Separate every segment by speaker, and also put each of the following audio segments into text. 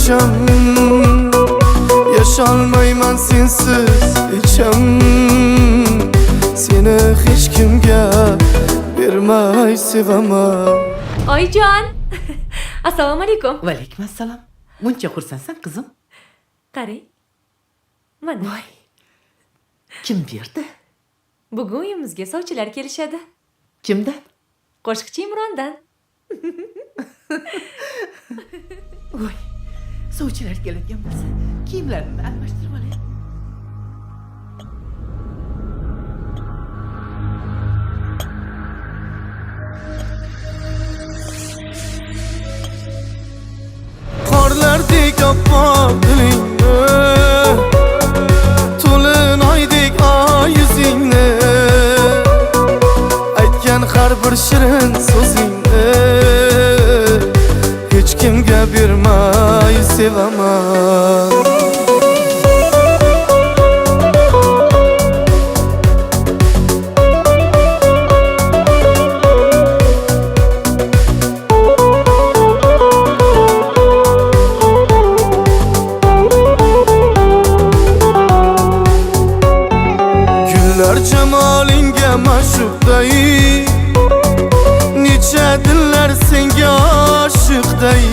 Speaker 1: ko'cham, yaşolmayman sensiz hecham. Seni hech kimga bermay sevaman.
Speaker 2: Oyijon. Assalomu alaykum.
Speaker 3: Va alaykum assalom. Muncha xursandsan qizim?
Speaker 2: Qarang. Mana.
Speaker 3: Voy. Kim berdi?
Speaker 2: Bugun uyimizga sovchilar kelishadi.
Speaker 3: Kimdan?
Speaker 2: Qo'shiqchi Imrondan.
Speaker 3: Voy. Sovchilar keladigan bo'lsa, kiyimlarimni almashtirib olay.
Speaker 1: Qorlardek oppoq dilingni, to'lin oydek oy yuzingni, aytgan har bir shirin so'zingni hech kimga bermay sevaman. Gullar jamolinga ma'shuqday, necha dillar senga oshiqday.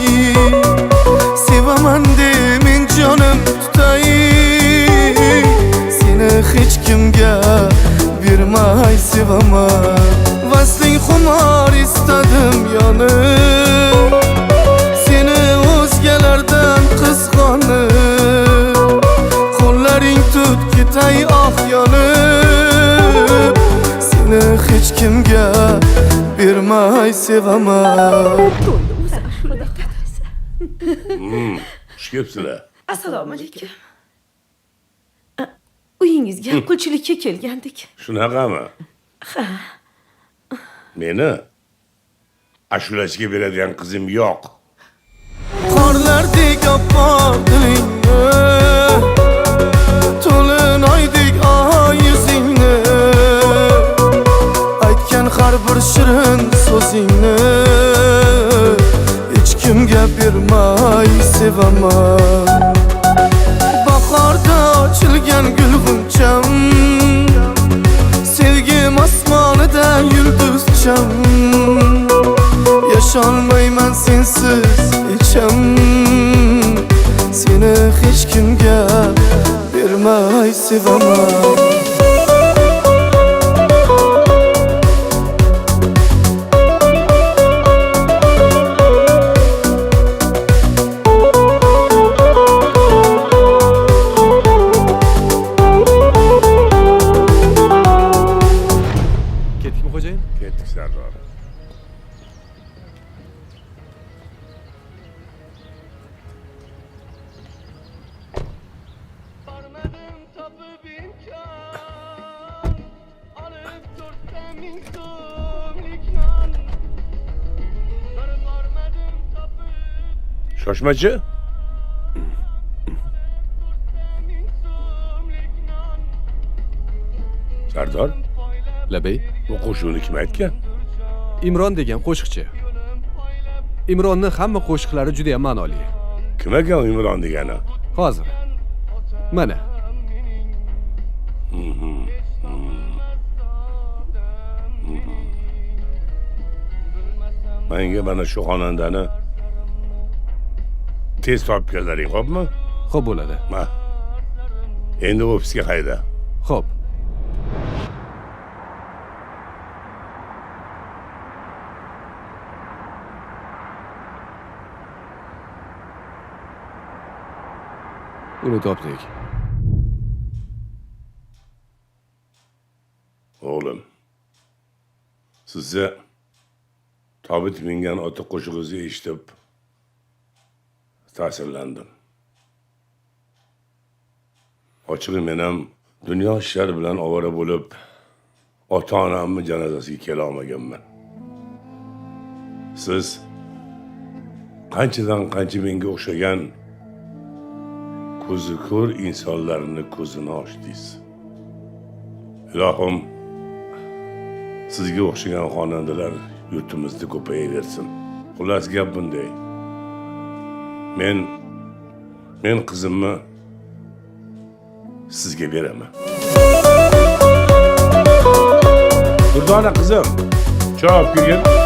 Speaker 1: Sevaman de men jonim tutay, seni hech kimga bermay sevaman. Vasling xumor istadim yonib, seni o'zgalardan qizg'onib, qo'llaring tut ketay ah yonib, seni hech kimga bermay sevaman.
Speaker 4: Xush kelibsizlar.
Speaker 3: Assalomu alaykum.
Speaker 2: Uyingizga qulchilikka kelgandik.
Speaker 4: Shunaqami?
Speaker 2: Ha.
Speaker 4: Meni ashulachiga beradigan qizim yo'q.
Speaker 1: Qorlardek oppoq dilingni, to'lin oydek oy yuzingni, aytgan har bir shirin so'zingni hech kimga bermay sevaman. Bahorda ochilgan gulg'uncham, sevgim osmonida yulduzcham. Yaşolmayman sensiz hecham, seni hech kimga bermay sevaman.
Speaker 5: Ketdikmi xo'jayin?
Speaker 4: Ketdik Sardor. Shoshmachi? Sardor,
Speaker 5: Labay.
Speaker 4: bu qo'shiqni kim aytgan?
Speaker 5: Imron degan qo'shiqchi. Imronning hamma qo'shiqlari juda ham ma'noli.
Speaker 4: Kim ekan Imron degani?
Speaker 5: Hozir. Mana.
Speaker 4: Menga mana shu xonandani tez topib keldiring, xo'pmi?
Speaker 5: Xo'p bo'ladi.
Speaker 4: Ma. Endi ofisga qayda?
Speaker 5: Xo'p. Uni topdik.
Speaker 4: O'g'lim, sizni tobut mingan ota qo'shig'ingizni eshitib ta'sirlandim. Ochig'i men ham dunyo ishlari bilan ovora bo'lib, ota-onamning janozasiga kela olmaganman. Siz qanchadan qancha menga o'xshagan ko'zi ko'r insonlarning ko'zini ochdingiz. Ilohim, sizga o'xshagan xonandalar yurtimizda ko'payaversin. Xullas gap bunday. Men men qizimni sizga beraman. Durdona qizim, choy olib kelgin.